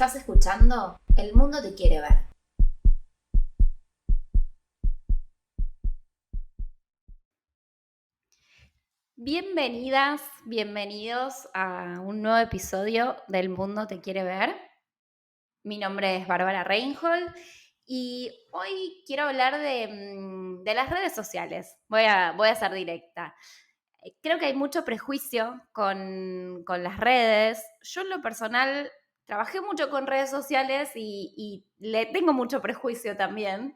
Estás escuchando El Mundo Te Quiere Ver. Bienvenidas, bienvenidos a un nuevo episodio del Mundo Te Quiere Ver. Mi nombre es Bárbara Reinhold y hoy quiero hablar de las redes sociales. Voy a ser directa. Creo que hay mucho prejuicio con las redes. Yo en lo personal trabajé mucho con redes sociales y le tengo mucho prejuicio también.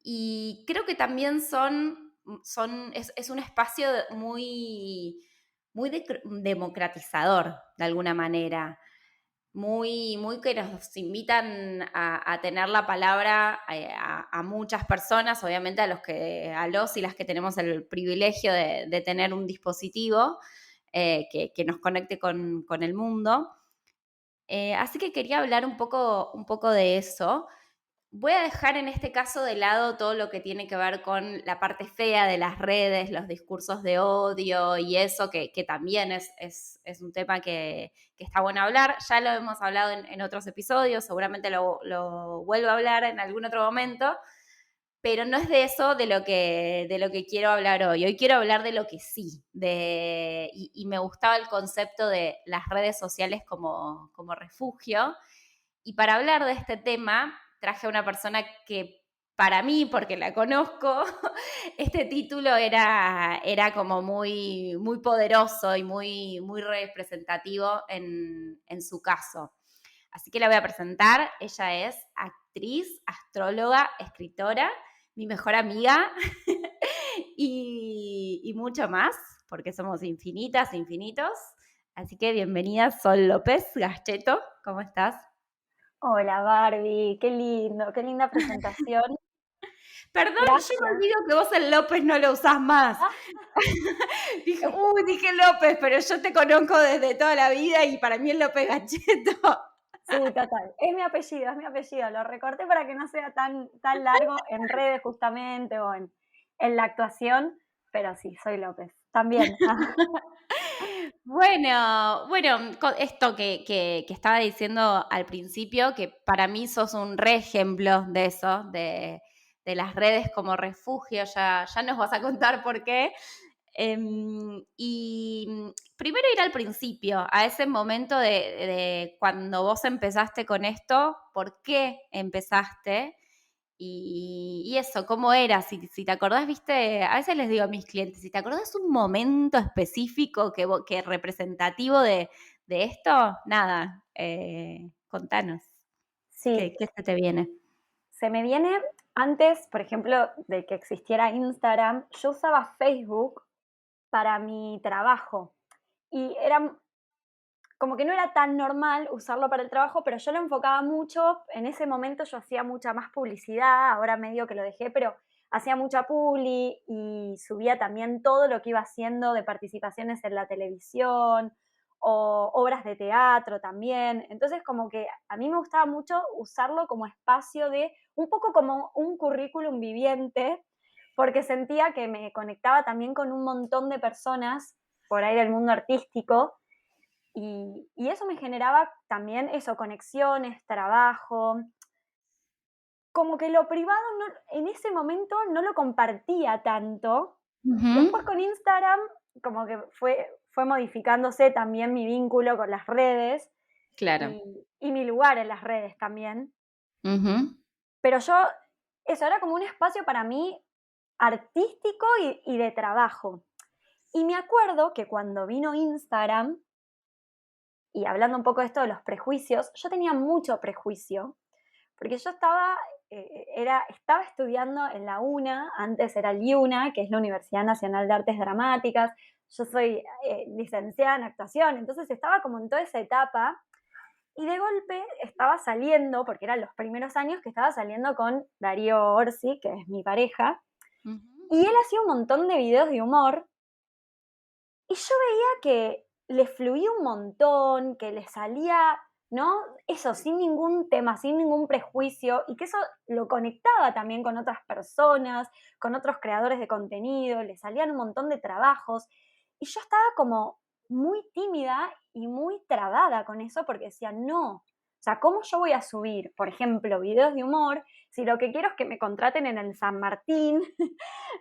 Y creo que también es un espacio muy democratizador, de alguna manera. Muy que nos invitan a tener la palabra a muchas personas, obviamente a los y las que tenemos el privilegio de tener un dispositivo que nos conecte con el mundo. Así que quería hablar un poco de eso. Voy a dejar en este caso de lado todo lo que tiene que ver con la parte fea de las redes, los discursos de odio y eso, que también es un tema que está bueno hablar. Ya lo hemos hablado en otros episodios, seguramente lo vuelvo a hablar en algún otro momento, pero no es de eso de lo que quiero hablar hoy. Hoy quiero hablar de lo que sí, y me gustaba el concepto de las redes sociales como refugio. Y para hablar de este tema, traje a una persona que para mí, porque la conozco, este título era como muy poderoso y muy representativo en su caso. Así que la voy a presentar. Ella es actriz, astróloga, escritora, mi mejor amiga y mucho más, porque somos infinitas, infinitos. Así que bienvenida, Sol López Gacheto. ¿Cómo estás? Hola Barbie, qué linda presentación. Perdón, yo me Gracias. olvido que vos el López no lo usás más. Ah, Dije López, pero yo te conozco desde toda la vida y para mí el López Gacheto. sí, total. Es mi apellido. Lo recorté para que no sea tan largo en redes justamente o en la actuación, pero sí, soy López. También. Bueno, esto que estaba diciendo al principio, que para mí sos un re ejemplo de eso, de las redes como refugio, ya nos vas a contar por qué. Y primero ir al principio, a ese momento de cuando vos empezaste con esto, ¿por qué empezaste? Y eso, ¿cómo era? Si te acordás, viste, a veces les digo a mis clientes, si te acordás un momento específico que representativo de esto, nada, contanos, Sí, ¿qué se te viene? se me viene antes, por ejemplo, de que existiera Instagram, yo usaba Facebook para mi trabajo y era como que no era tan normal usarlo para el trabajo, pero yo lo enfocaba mucho. En ese momento yo hacía mucha más publicidad, ahora medio que lo dejé, pero hacía mucha publi y subía también todo lo que iba haciendo de participaciones en la televisión o obras de teatro también. Entonces como que a mí me gustaba mucho usarlo como espacio de un poco como un currículum viviente, porque sentía que me conectaba también con un montón de personas por ahí del mundo artístico y eso me generaba también eso, conexiones, trabajo. Como que lo privado en ese momento no lo compartía tanto. Ujú. Después con Instagram, como que fue modificándose también mi vínculo con las redes Claro. y mi lugar en las redes también. Ujú. Pero eso era como un espacio para mí artístico y de trabajo. Y me acuerdo que cuando vino Instagram, y hablando un poco de esto de los prejuicios, yo tenía mucho prejuicio, porque yo estaba estudiando en la UNA, antes era el IUNA, que es la Universidad Nacional de Artes Dramáticas, yo soy licenciada en actuación, entonces estaba como en toda esa etapa, y de golpe estaba saliendo, porque eran los primeros años que estaba saliendo con Darío Orsi, que es mi pareja, Ujú. y él hacía un montón de videos de humor, y yo veía que le fluía un montón, que le salía, ¿no? Eso, sin ningún tema, sin ningún prejuicio, y que eso lo conectaba también con otras personas, con otros creadores de contenido, le salían un montón de trabajos, y yo estaba como muy tímida y muy trabada con eso porque decía, no, o sea, ¿cómo yo voy a subir, por ejemplo, videos de humor si lo que quiero es que me contraten en el San Martín?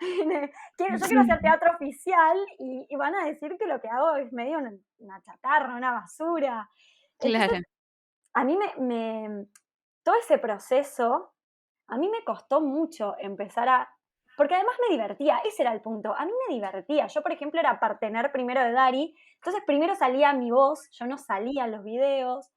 Yo quiero hacer Sí, teatro oficial y van a decir que lo que hago es medio una chatarra, una basura. Entonces, claro, a mí todo ese proceso, a mí me costó mucho empezar porque además me divertía, ese era el punto, a mí me divertía. Yo, por ejemplo, era partener primero de Dari, entonces primero salía mi voz, yo no salía en los videos,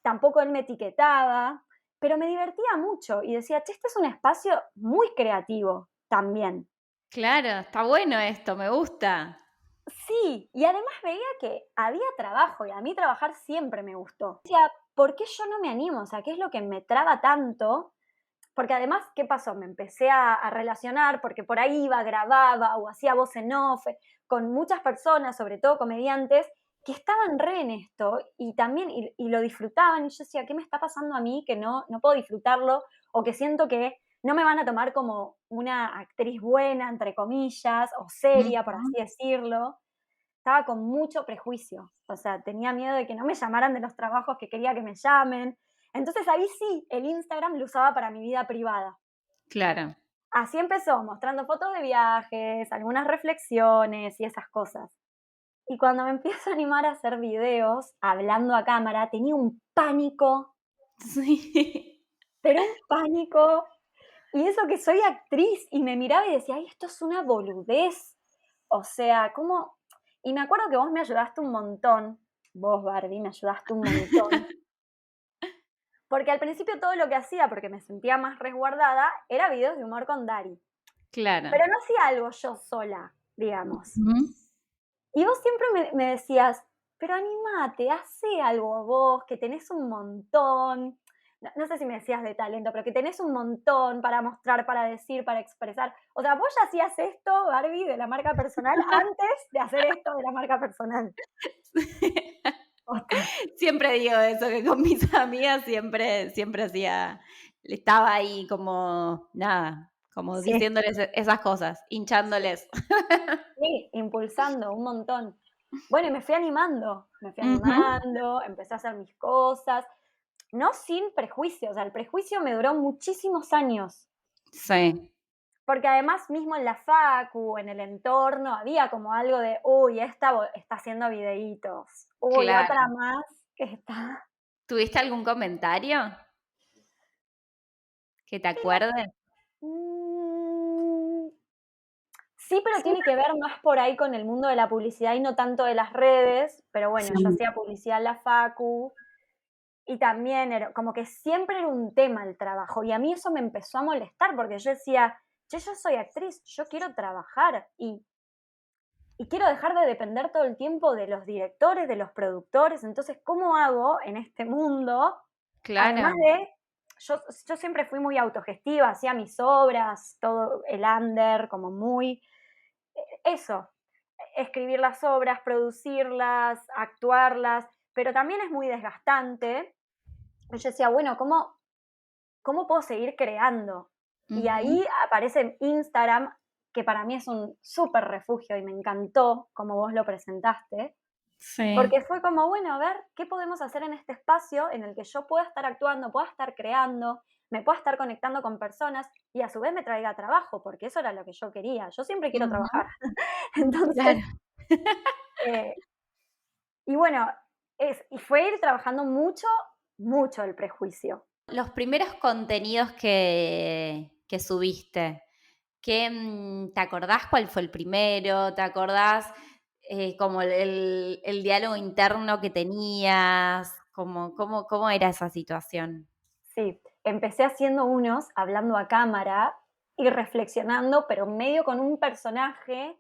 tampoco él me etiquetaba, pero me divertía mucho y decía, che, este es un espacio muy creativo también. claro, está bueno esto, me gusta. Sí, y además veía que había trabajo y a mí trabajar siempre me gustó. Decía, ¿por qué yo no me animo? O sea, ¿qué es lo que me traba tanto? Porque además, ¿qué pasó? Me empecé a relacionar porque por ahí iba, grababa o hacía voz en off con muchas personas, sobre todo comediantes, que estaban re en esto y también y lo disfrutaban. Y yo decía, ¿qué me está pasando a mí que no puedo disfrutarlo? O que siento que no me van a tomar como una actriz buena, entre comillas, o seria, por así Ujú. decirlo. Estaba con mucho prejuicio, o sea, tenía miedo de que no me llamaran de los trabajos que quería que me llamen. Entonces ahí sí, el Instagram lo usaba para mi vida privada. Claro. Así empezó, mostrando fotos de viajes, algunas reflexiones y esas cosas. Y cuando me empiezo a animar a hacer videos hablando a cámara, tenía un pánico, Sí. pero un pánico. Y eso que soy actriz y me miraba y decía, ay, esto es una boludez. O sea, ¿cómo? Y me acuerdo que vos me ayudaste un montón, vos, Barbie, me ayudaste un montón, porque al principio todo lo que hacía, porque me sentía más resguardada, era videos de humor con Dari. Claro. Pero no hacía algo yo sola, digamos. Ujú. Y vos siempre me decías, pero animate, hace algo vos, que tenés un montón. No sé si me decías de talento, pero que tenés un montón para mostrar, para decir, para expresar. O sea, vos ya hacías esto, Barbie, de la marca personal, antes de hacer esto de la marca personal. Posta. Siempre digo eso, que con mis amigas siempre hacía, estaba ahí como, nada, como Sí, diciéndoles esas cosas, hinchándoles. sí, impulsando un montón. Bueno, y me fui Ujú. animando, empecé a hacer mis cosas, no sin prejuicios, o sea, el prejuicio me duró muchísimos años. Sí, Porque además mismo en la facu, en el entorno, había como algo de, uy, esta está haciendo videitos, uy, otra claro. más que está. ¿Tuviste algún comentario que te acuerdes? Mm, sí, pero Sí. tiene que ver más por ahí con el mundo de la publicidad y no tanto de las redes, pero bueno, Sí. yo hacía publicidad en la facu y también era como que siempre era un tema el trabajo y a mí eso me empezó a molestar porque yo decía, che, yo soy actriz, yo quiero trabajar y quiero dejar de depender todo el tiempo de los directores, de los productores. Entonces, ¿cómo hago en este mundo? Además Claro. de, yo siempre fui muy autogestiva, hacía mis obras, todo el under, como muy, eso, escribir las obras, producirlas, actuarlas, pero también es muy desgastante. Yo decía, bueno, ¿cómo puedo seguir creando? Y Ujú. ahí aparece Instagram, que para mí es un súper refugio y me encantó como vos lo presentaste, Sí. porque fue como, bueno, a ver, ¿qué podemos hacer en este espacio en el que yo pueda estar actuando, pueda estar creando, me pueda estar conectando con personas y a su vez me traiga trabajo, porque eso era lo que yo quería. Yo siempre quiero Ujú. trabajar. Entonces, Claro. eh, y bueno, y fue ir trabajando mucho, mucho el prejuicio. Los primeros contenidos que subiste, ¿te acordás cuál fue el primero? ¿Te acordás como el diálogo interno que tenías? ¿Cómo era esa situación? Sí, empecé haciendo unos, hablando a cámara y reflexionando, pero medio con un personaje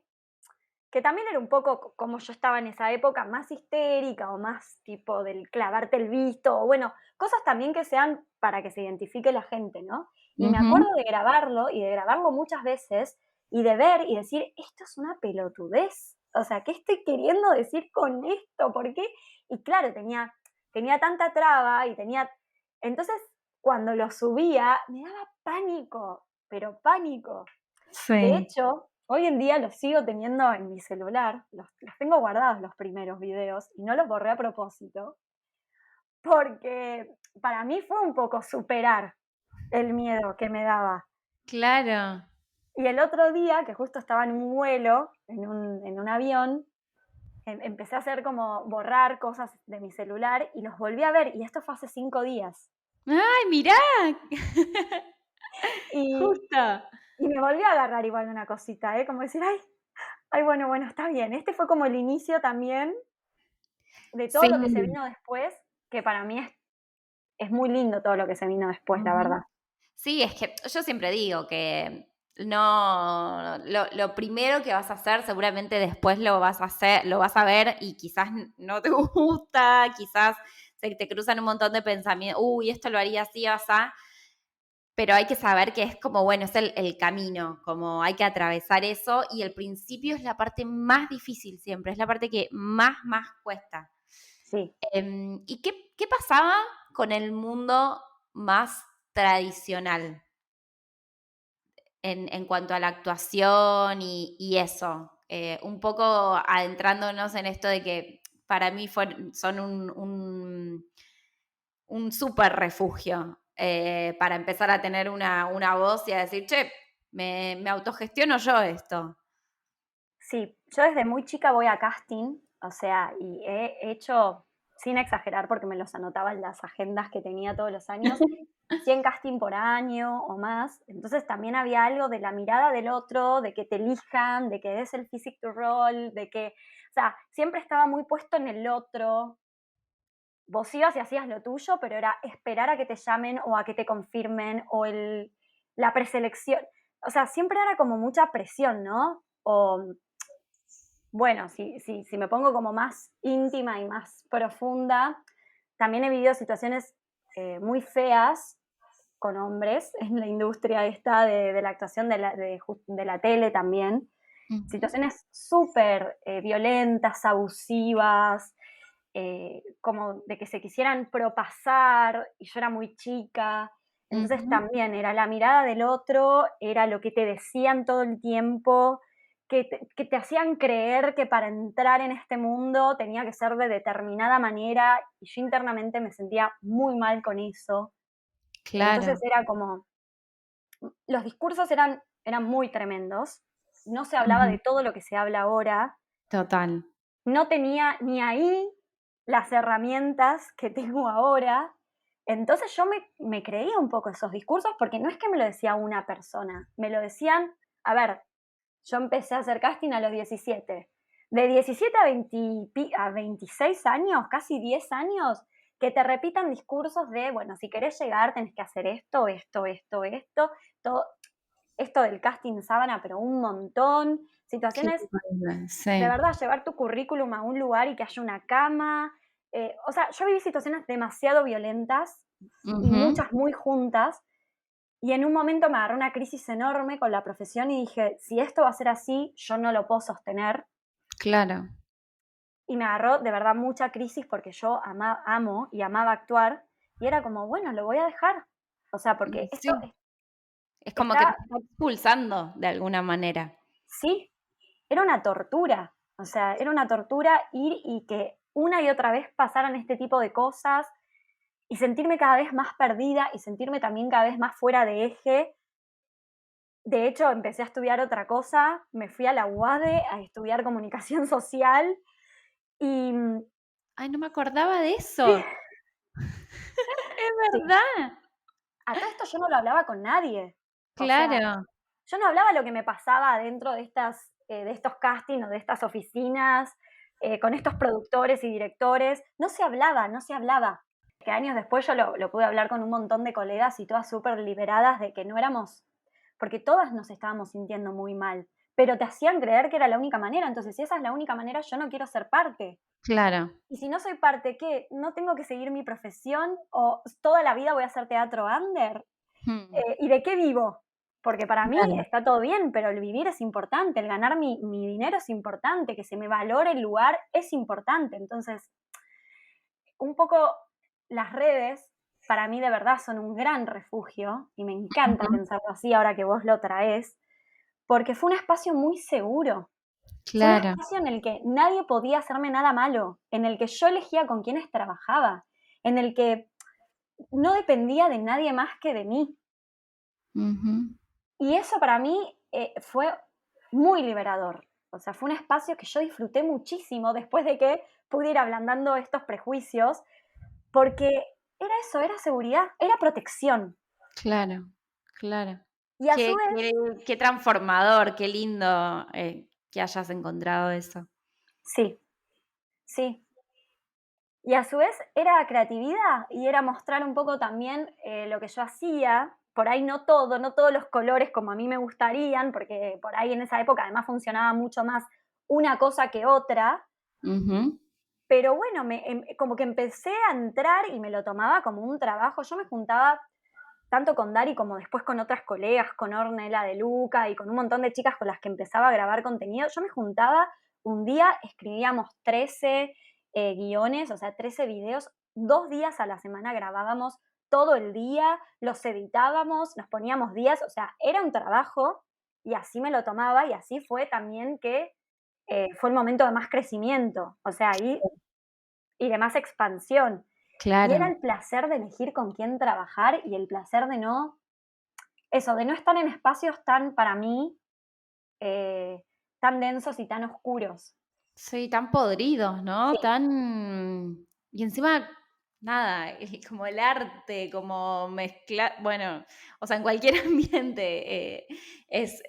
que también era un poco como yo estaba en esa época, más histérica o más tipo del clavarte el visto, o bueno, cosas también que sean para que se identifique la gente, ¿no? Y me Ujú. acuerdo de grabarlo y de grabarlo muchas veces y de ver y decir, esto es una pelotudez. O sea, ¿qué estoy queriendo decir con esto? ¿Por qué? Y claro, tenía tanta traba y tenía... Entonces, cuando lo subía, me daba pánico, pero pánico. De Sí. hecho, Hoy en día los sigo teniendo en mi celular, los tengo guardados los primeros videos y no los borré a propósito, porque para mí fue un poco superar el miedo que me daba. Claro. Y el otro día, que justo estaba en un vuelo, en un avión, empecé a hacer como borrar cosas de mi celular y los volví a ver, y esto fue hace 5 días. ¡Ay, mirá! Y, Justo. y me volvió a agarrar igual una cosita, ¿eh? Como decir, ay, bueno, está bien. Este fue como el inicio también de todo Sí. lo que se vino después, que para mí es muy lindo todo lo que se vino después, la Ujú. verdad. Sí, es que yo siempre digo que no, lo primero que vas a hacer, seguramente después lo vas a hacer, lo vas a ver y quizás no te gusta, quizás se te cruzan un montón de pensamientos, uy, esto lo haría así o así, pero hay que saber que es como, bueno, es el camino, como hay que atravesar eso y el principio es la parte más difícil siempre, es la parte que más cuesta. Sí. ¿Y qué pasaba con el mundo más tradicional en cuanto a la actuación y eso? Un poco adentrándonos en esto de que para mí son un súper refugio para empezar a tener una voz y a decir, che, me autogestiono yo esto. Sí, yo desde muy chica voy a casting, o sea, y he hecho, sin exagerar porque me los anotaba en las agendas que tenía todos los años, 100 casting por año o más. Entonces también había algo de la mirada del otro, de que te elijan, de que des el physique to role, de que, o sea, siempre estaba muy puesto en el otro. Vos ibas y hacías lo tuyo, pero era esperar a que te llamen o a que te confirmen o la preselección. O sea, siempre era como mucha presión, ¿no? O bueno, si me pongo como más íntima y más profunda, también he vivido situaciones muy feas con hombres en la industria esta de la actuación de la tele también. Ujú, Situaciones súper violentas, abusivas, como de que se quisieran propasar y yo era muy chica. Entonces ujú. también era la mirada del otro, era lo que te decían todo el tiempo, que te hacían creer que para entrar en este mundo tenía que ser de determinada manera y yo internamente me sentía muy mal con eso. Entonces Claro, era como, los discursos eran muy tremendos, no se hablaba ujú, de todo lo que se habla ahora, total. no tenía ni ahí las herramientas que tengo ahora. Entonces yo me creía un poco esos discursos porque no es que me lo decía una persona, me lo decían, a ver, yo empecé a hacer casting a los 17. De 17 a 26 años, casi 10 años, que te repitan discursos de, bueno, si querés llegar tenés que hacer esto, todo, esto del casting sábana, pero un montón, Qué situaciones lindo, de sí. verdad, llevar tu currículum a un lugar y que haya una cama. O sea, yo viví situaciones demasiado violentas y Ujú, muchas muy juntas. Y en un momento me agarró una crisis enorme con la profesión y dije, si esto va a ser así, yo no lo puedo sostener. claro. Y me agarró de verdad mucha crisis porque yo amo y amaba actuar. Y era como, bueno, lo voy a dejar. O sea, porque esto Sí, es como que te está, está expulsando de alguna manera. sí, era una tortura. O sea, era una tortura ir y que una y otra vez pasaran este tipo de cosas y sentirme cada vez más perdida y sentirme también cada vez más fuera de eje. De hecho, empecé a estudiar otra cosa, me fui a la UADE a estudiar comunicación social y Ay, no me acordaba de sí, eso. Es sí, verdad. a todo esto yo no lo hablaba con nadie. O sea, Claro. yo no hablaba lo que me pasaba dentro de estos castings o de estas oficinas, con estos productores y directores. No se hablaba, no se hablaba. Que años después yo lo pude hablar con un montón de colegas y todas súper liberadas de que no éramos, porque todas nos estábamos sintiendo muy mal, pero te hacían creer que era la única manera. Entonces, si esa es la única manera, yo no quiero ser parte. Claro. Y si no soy parte, ¿qué? ¿No tengo que seguir mi profesión? ¿O toda la vida voy a hacer teatro under? Mm, ¿Y de qué vivo? Porque para mí claro. está todo bien, pero el vivir es importante, el ganar mi dinero es importante, que se me valore el lugar es importante. Entonces, un poco las redes para mí de verdad son un gran refugio y me encanta Ujú. pensarlo así ahora que vos lo traes, porque fue un espacio muy seguro. Fue un Claro. espacio en el que nadie podía hacerme nada malo, en el que yo elegía con quiénes trabajaba, en el que no dependía de nadie más que de mí. Ujú. Y eso para mí fue muy liberador. O sea, fue un espacio que yo disfruté muchísimo después de que pude ir ablandando estos prejuicios, porque era eso, era seguridad, era protección. Claro, claro. Y a su vez, Qué transformador, qué lindo, que hayas encontrado eso. sí, sí. Y a su vez era creatividad y era mostrar un poco también lo que yo hacía. Por ahí no todo, no todos los colores como a mí me gustarían, porque por ahí en esa época además funcionaba mucho más una cosa que otra. Ujú. Pero bueno, como que empecé a entrar y me lo tomaba como un trabajo. Yo me juntaba tanto con Dari como después con otras colegas, con Ornella de Luca y con un montón de chicas con las que empezaba a grabar contenido. Yo me juntaba un día, escribíamos 13 guiones, o sea, 13 videos, 2 días a la semana grabábamos todo el día, los editábamos, nos poníamos días, o sea, era un trabajo y así me lo tomaba y así fue también que fue el momento de más crecimiento, o sea, ahí y de más expansión. Y era Claro. el placer de elegir con quién trabajar y el placer de no, eso, de no estar en espacios tan, para mí, eh, tan densos y tan oscuros. Sí, tan podridos, ¿no? Sí, Tan y encima, nada, como el arte, como mezclar bueno, o sea, en cualquier ambiente, es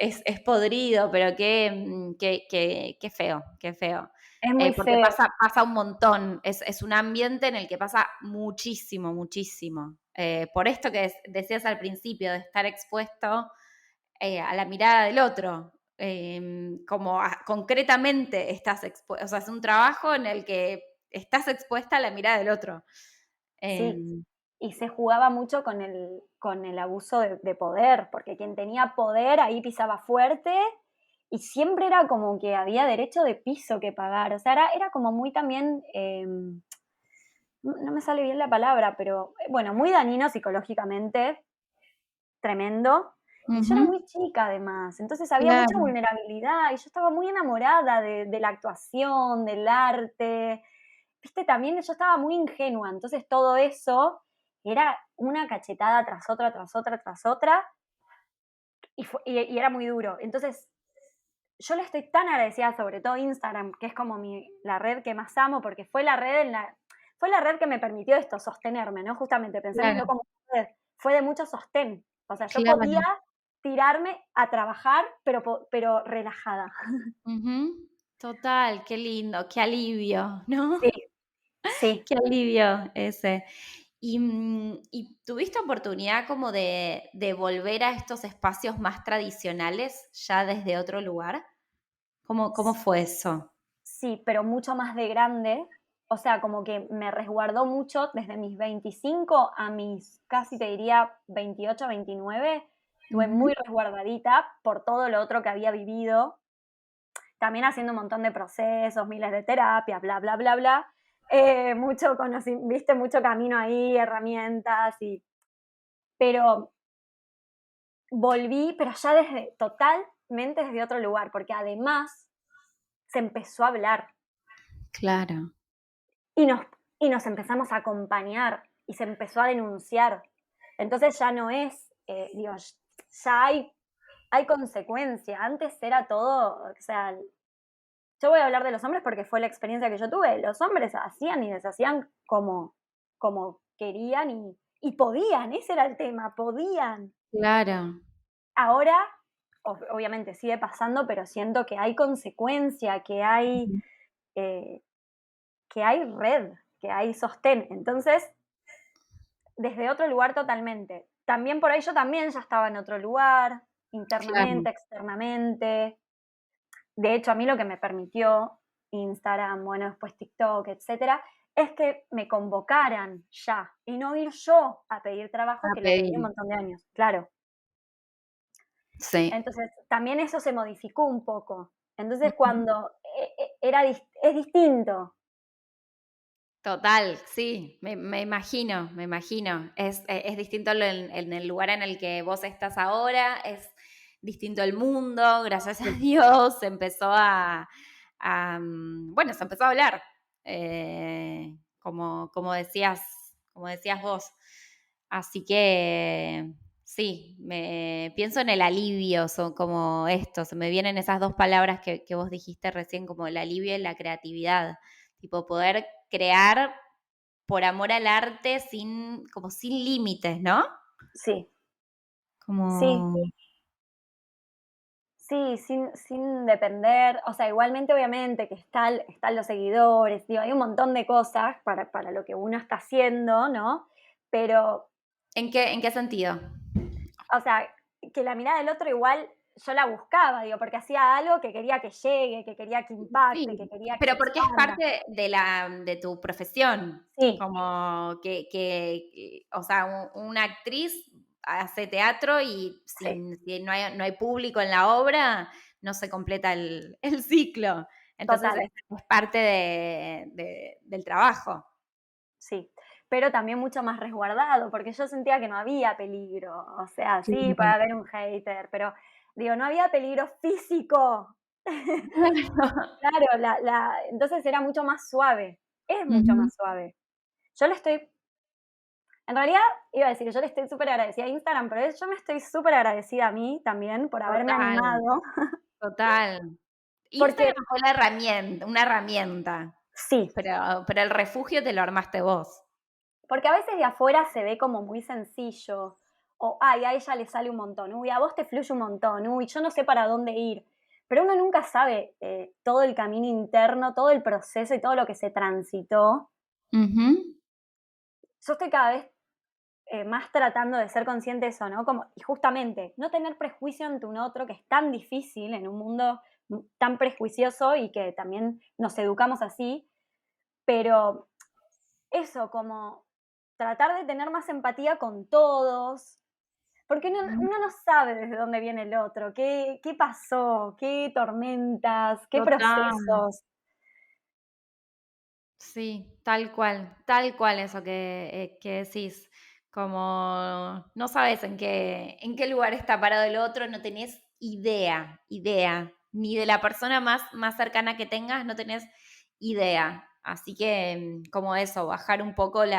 podrido, pero qué feo, qué feo. es muy Porque feo. pasa un montón, es un ambiente en el que pasa muchísimo, muchísimo. Por esto que decías al principio, de estar expuesto, a la mirada del otro. Como concretamente estás expuesta, o sea, es un trabajo en el que estás expuesta a la mirada del otro. Sí, Em, y se jugaba mucho con el abuso de poder, porque quien tenía poder ahí pisaba fuerte y siempre era como que había derecho de piso que pagar. O sea, era como muy también, no me sale bien la palabra, pero bueno, muy dañino psicológicamente, tremendo. Y yo era Ujú, muy chica además, entonces había mucha claro, vulnerabilidad y yo estaba muy enamorada de la actuación, del arte. Viste, también yo estaba muy ingenua, entonces todo eso era una cachetada tras otra, tras otra, tras otra, y era muy duro. Entonces, yo le estoy tan agradecida, sobre todo Instagram, que es como la red que más amo, porque fue la red que me permitió esto, sostenerme, ¿no? Justamente, pensémoslo claro, como red, fue de mucho sostén. O sea, yo podía claro. tirarme a trabajar, pero relajada. Ujú. Total, qué lindo, qué alivio, ¿no? Sí, sí. Qué alivio ese. ¿Y tuviste oportunidad como de volver a estos espacios más tradicionales ya desde otro lugar? ¿Cómo fue eso? Sí, pero mucho más de grande. O sea, como que me resguardó mucho desde mis 25 a mis casi te diría 28, 29. Estuve Ujú. muy resguardadita por todo lo otro que había vivido. También haciendo un montón de procesos, miles de terapias, bla, bla, bla, bla. Mucho viste, mucho camino ahí, herramientas y. Pero volví, pero ya totalmente desde otro lugar, porque además se empezó a hablar. Claro, Y nos, y nos empezamos a acompañar y se empezó a denunciar. Entonces ya no es, digo, ya hay consecuencia. Antes era todo, o sea, yo voy a hablar de los hombres porque fue la experiencia que yo tuve. Los hombres hacían y deshacían como querían y podían, ese era el tema, podían. claro. Ahora, obviamente sigue pasando, pero siento que hay consecuencia, Ujú. eh, que hay red, que hay sostén. Entonces, desde otro lugar totalmente. También por ahí yo también ya estaba en otro lugar, Claro, internamente, externamente. De hecho, a mí lo que me permitió Instagram, bueno, después TikTok, etcétera, es que me convocaran ya y no ir yo a pedir trabajo, a que lo pedí un pedir. montón de años, claro. Sí. Entonces, también eso se modificó un poco. Entonces, Ujú. cuando es distinto. Total, sí, me imagino, me imagino. Es distinto en el lugar en el que vos estás ahora, distinto el mundo, gracias a Dios, se empezó bueno, se empezó a hablar, como decías vos. Así que sí, me pienso en el alivio, son como esto, se me vienen esas dos palabras que vos dijiste recién, como el alivio y la creatividad, tipo poder crear por amor al arte como sin límites, ¿no? Sí, sí, Como... sí, sin depender, o sea, igualmente obviamente que están los seguidores, digo, hay un montón de cosas para lo que uno está haciendo, ¿no? Pero, en qué sentido? o sea, que la mirada del otro igual yo la buscaba, digo, porque hacía algo que quería que llegue, que quería que impacte, que Sí, quería que se pero porque es expanda. parte de tu profesión, Sí, como o sea, una actriz hace teatro y sí, si no hay público en la obra, no se completa el ciclo. Entonces total. es parte del trabajo. Sí, pero también mucho más resguardado, porque yo sentía que no había peligro. O sea, sí, puede Claro. haber un hater, pero digo, no había peligro físico. Claro, entonces era mucho más suave, es mucho Ujú. más suave. Yo le estoy, en realidad iba a decir, yo le estoy súper agradecida a Instagram, pero yo me estoy súper agradecida a mí también por haberme Total, animado, total. porque Instagram fue la herramienta, una herramienta, sí, pero el refugio te lo armaste vos. porque a veces de afuera se ve como muy sencillo, o, ay, a ella le sale un montón, uy, a vos te fluye un montón, uy, yo no sé para dónde ir. Pero uno nunca sabe todo el camino interno, todo el proceso y todo lo que se transitó. Ujú. Yo estoy cada vez más tratando de ser consciente de eso, ¿no? Como, y justamente, no tener prejuicio ante un otro, que es tan difícil en un mundo tan prejuicioso y que también nos educamos así, pero eso, como tratar de tener más empatía con todos, porque uno no sabe desde dónde viene el otro, qué pasó, qué tormentas, qué Total, procesos. sí, tal cual eso que decís, como no sabes en qué lugar está parado el otro, no tenés idea, ni de la persona más cercana que tengas, no tenés idea. Así que, como eso, bajar un poco el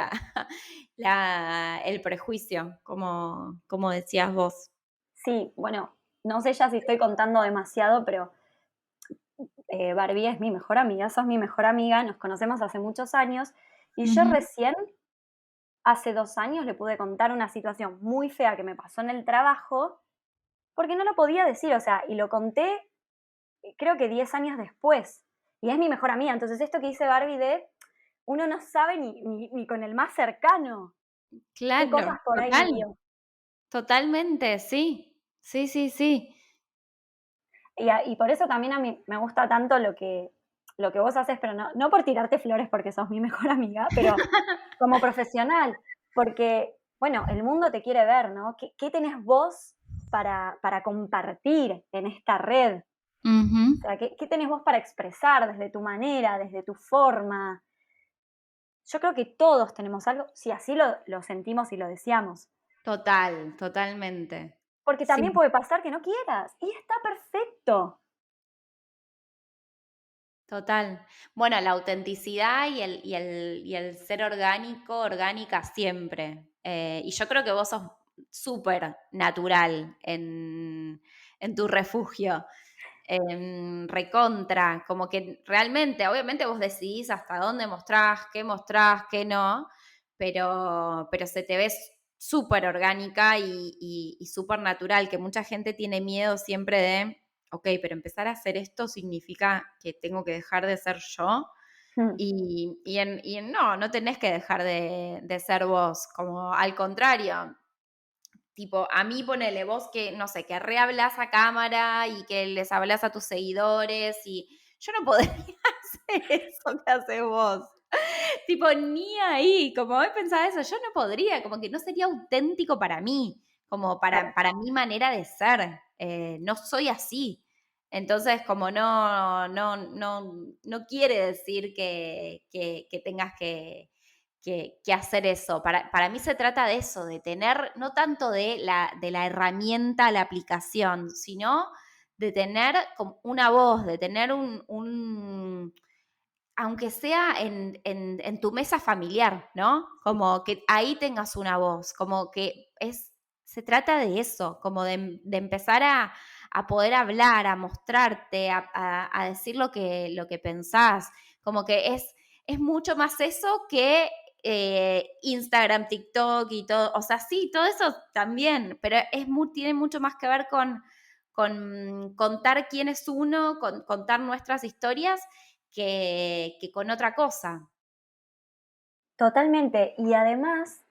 prejuicio, como decías vos. Sí, bueno, no sé ya si estoy contando demasiado, pero Barbie es mi mejor amiga, sos mi mejor amiga, nos conocemos hace muchos años y yo Ujú. recién, hace 2 años, le pude contar una situación muy fea que me pasó en el trabajo porque no lo podía decir, o sea, y lo conté creo que 10 años después. Y es mi mejor amiga, entonces esto que dice Barbie de uno no sabe ni con el más cercano qué cosas Claro, por ahí vivió. totalmente, sí, sí, sí, sí. Y por eso también a mí me gusta tanto lo que vos haces, pero no por tirarte flores porque sos mi mejor amiga, pero como profesional, porque, bueno, el mundo te quiere ver, ¿no? ¿Qué tenés vos para compartir en esta red? Ujú. O sea, ¿qué tenés vos para expresar desde tu manera, desde tu forma? Yo creo que todos tenemos algo, si así lo sentimos y lo deseamos. Totalmente. Porque también Sí, puede pasar que no quieras y está perfecto. total. Bueno, la autenticidad y el ser orgánico, orgánica siempre. Y yo creo que vos sos súper natural en tu refugio. Recontra, como que realmente, obviamente vos decidís hasta dónde mostrás, qué no, pero se te ve súper orgánica y súper natural, que mucha gente tiene miedo siempre de, ok, pero empezar a hacer esto significa que tengo que dejar de ser yo. Mm, No tenés que dejar de ser vos, como al contrario, tipo, a mí ponele vos que, no sé, que rehablas a cámara y que les hablas a tus seguidores y yo no podría hacer eso que haces vos. Tipo, ni ahí, como hoy pensaba eso, yo no podría, como que no sería auténtico para mí, como claro. para mi manera de ser. No soy así. Entonces, como no quiere decir que tengas que hacer eso. Para mí se trata de eso, de tener, no tanto de la herramienta, la aplicación, sino de tener como una voz, de tener aunque sea en tu mesa familiar, ¿no? Como que ahí tengas una voz, como que se trata de eso, como de empezar a poder hablar, a mostrarte, a decir lo que pensás, como que es mucho más eso que Instagram, TikTok y todo, o sea, sí, todo eso también, pero tiene mucho más que ver con contar quién es uno, con contar nuestras historias que con otra cosa. Totalmente. Y además,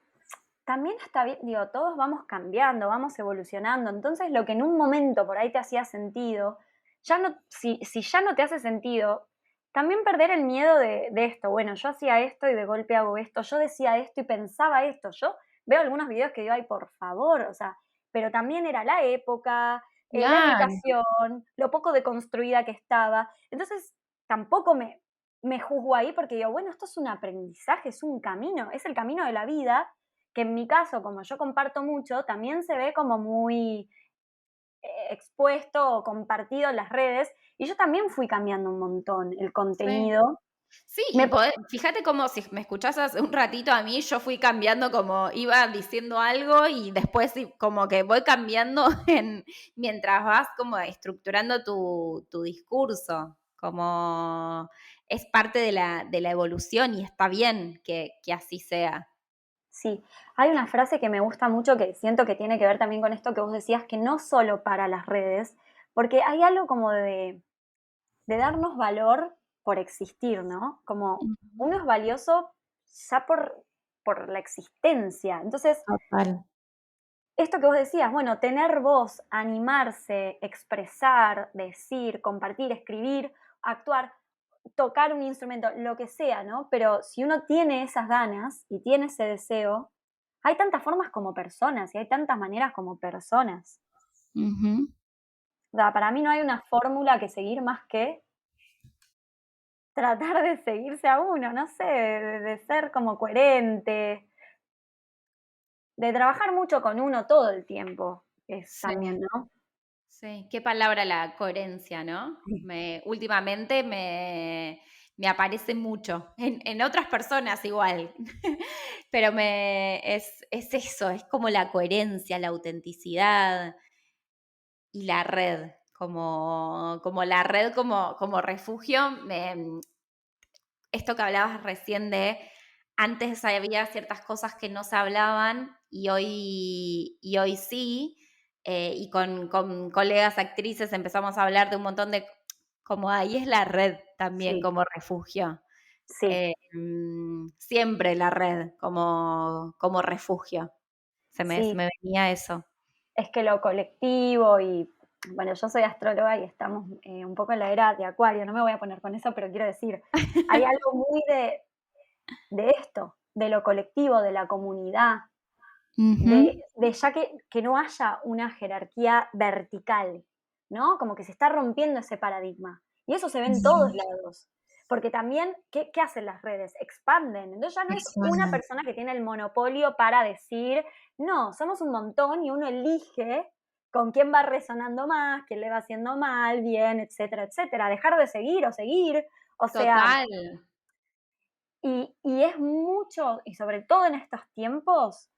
también está bien, digo, todos vamos cambiando, vamos evolucionando. Entonces, lo que en un momento por ahí te hacía sentido, ya no, si ya no te hace sentido, también perder el miedo de esto. Bueno, yo hacía esto y de golpe hago esto, yo decía esto y pensaba esto. Yo veo algunos videos que digo, ay, por favor, o sea, pero también era la época, la Claro. educación, lo poco deconstruida que estaba. Entonces, tampoco me juzgo ahí porque digo, bueno, esto es un aprendizaje, es un camino, es el camino de la vida, que en mi caso, como yo comparto mucho, también se ve como muy expuesto o compartido en las redes, y yo también fui cambiando un montón el Sí. contenido. Sí, Me, fíjate como si me escuchás hace un ratito a mí, yo fui cambiando como iba diciendo algo y después como que voy cambiando mientras vas como estructurando tu discurso, como es parte de la evolución y está bien que así sea. sí, hay una frase que me gusta mucho que siento que tiene que ver también con esto que vos decías, que no solo para las redes, porque hay algo como de darnos valor por existir, ¿no? Como Ujú. uno es valioso ya por la existencia. Entonces, Total. esto que vos decías, bueno, tener voz, animarse, expresar, decir, compartir, escribir, actuar, tocar un instrumento, lo que sea, ¿no? Pero si uno tiene esas ganas y tiene ese deseo, hay tantas formas como personas y hay tantas maneras como personas. Ujú. O sea, para mí no hay una fórmula que seguir más que tratar de seguirse a uno, no sé, de ser como coherente, de trabajar mucho con uno todo el tiempo, es Sí. también, ¿no? Sí, qué palabra la coherencia, ¿no? Últimamente me aparece mucho, en otras personas igual, pero es eso, es como la coherencia, la autenticidad y la red, como la red como refugio. Esto que hablabas recién de antes había ciertas cosas que no se hablaban y hoy sí, y con colegas actrices empezamos a hablar de un montón de, como ahí es la red también Sí, como refugio. sí, Siempre la red como refugio. Se sí. me venía eso. Es que lo colectivo y, bueno, yo soy astróloga y estamos un poco en la era de Acuario, no me voy a poner con eso, pero quiero decir, hay algo muy de esto, de lo colectivo, de la comunidad, Ujú. de ya que no haya una jerarquía vertical, ¿no? Como que se está rompiendo ese paradigma. Y eso se ve en todos lados. Porque también, ¿qué hacen las redes? Expanden. Entonces ya no es una Exacto. persona que tiene el monopolio para decir, no, somos un montón y uno elige con quién va resonando más, quién le va haciendo mal, bien, etcétera, etcétera. Dejar de seguir o seguir. O sea, Total. y es mucho, y sobre todo en estos tiempos,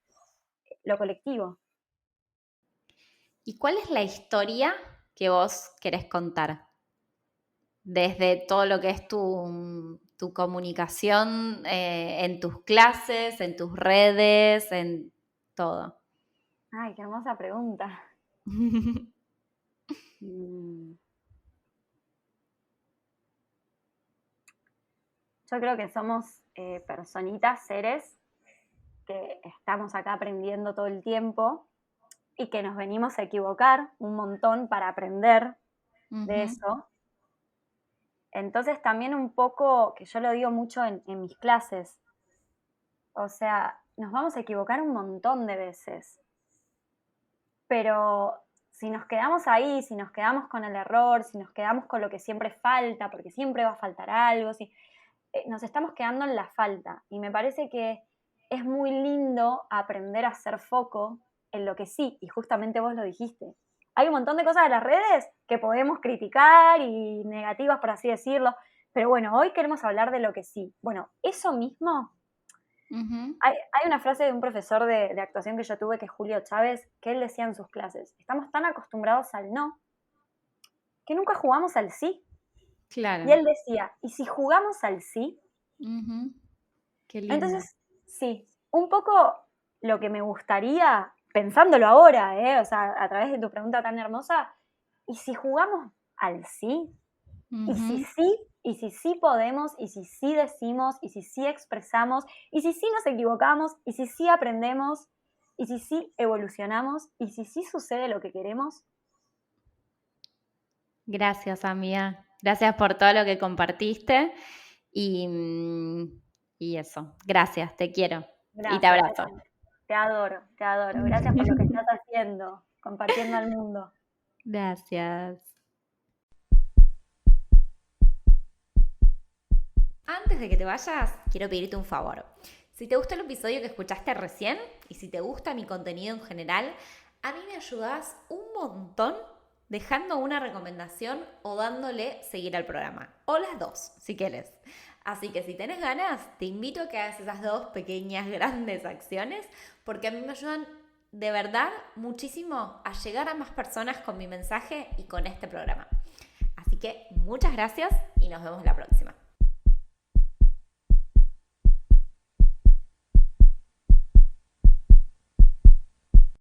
lo colectivo. ¿Y cuál es la historia que vos querés contar? Desde todo lo que es tu comunicación en tus clases, en tus redes, en todo. Ay, qué hermosa pregunta. Mm, Yo creo que somos personitas, seres, que estamos acá aprendiendo todo el tiempo y que nos venimos a equivocar un montón para aprender de Ujú. eso. Entonces también un poco, que yo lo digo mucho en mis clases, o sea, nos vamos a equivocar un montón de veces, pero si nos quedamos ahí, si nos quedamos con el error, si nos quedamos con lo que siempre falta, porque siempre va a faltar algo, nos estamos quedando en la falta. Y me parece que es muy lindo aprender a hacer foco en lo que sí, y justamente vos lo dijiste. Hay un montón de cosas de las redes que podemos criticar y negativas, por así decirlo, pero bueno, hoy queremos hablar de lo que sí. Bueno, eso mismo, hay una frase de un profesor de actuación que yo tuve, que es Julio Chávez, que él decía en sus clases: estamos tan acostumbrados al no, que nunca jugamos al sí. Claro. Y él decía, ¿y si jugamos al sí? Qué lindo. Entonces, sí, un poco lo que me gustaría, pensándolo ahora, o sea, a través de tu pregunta tan hermosa, ¿y si jugamos al sí? ¿Y si sí? ¿Y si sí podemos? ¿Y si sí decimos? ¿Y si sí expresamos? ¿Y si sí nos equivocamos? ¿Y si sí aprendemos? ¿Y si sí evolucionamos? ¿Y si sí sucede lo que queremos? Gracias, amiga. Gracias por todo lo que compartiste y eso. Gracias, te quiero. Y te Gracias, abrazo. te adoro, te adoro. Gracias por lo que estás haciendo, compartiendo al mundo. Gracias. Antes de que te vayas, quiero pedirte un favor. Si te gustó el episodio que escuchaste recién y si te gusta mi contenido en general, a mí me ayudas un montón dejando una recomendación o dándole seguir al programa. O las dos, si quieres. Así que si tenés ganas, te invito a que hagas esas dos pequeñas, grandes acciones, porque a mí me ayudan de verdad muchísimo a llegar a más personas con mi mensaje y con este programa. Así que muchas gracias y nos vemos la próxima.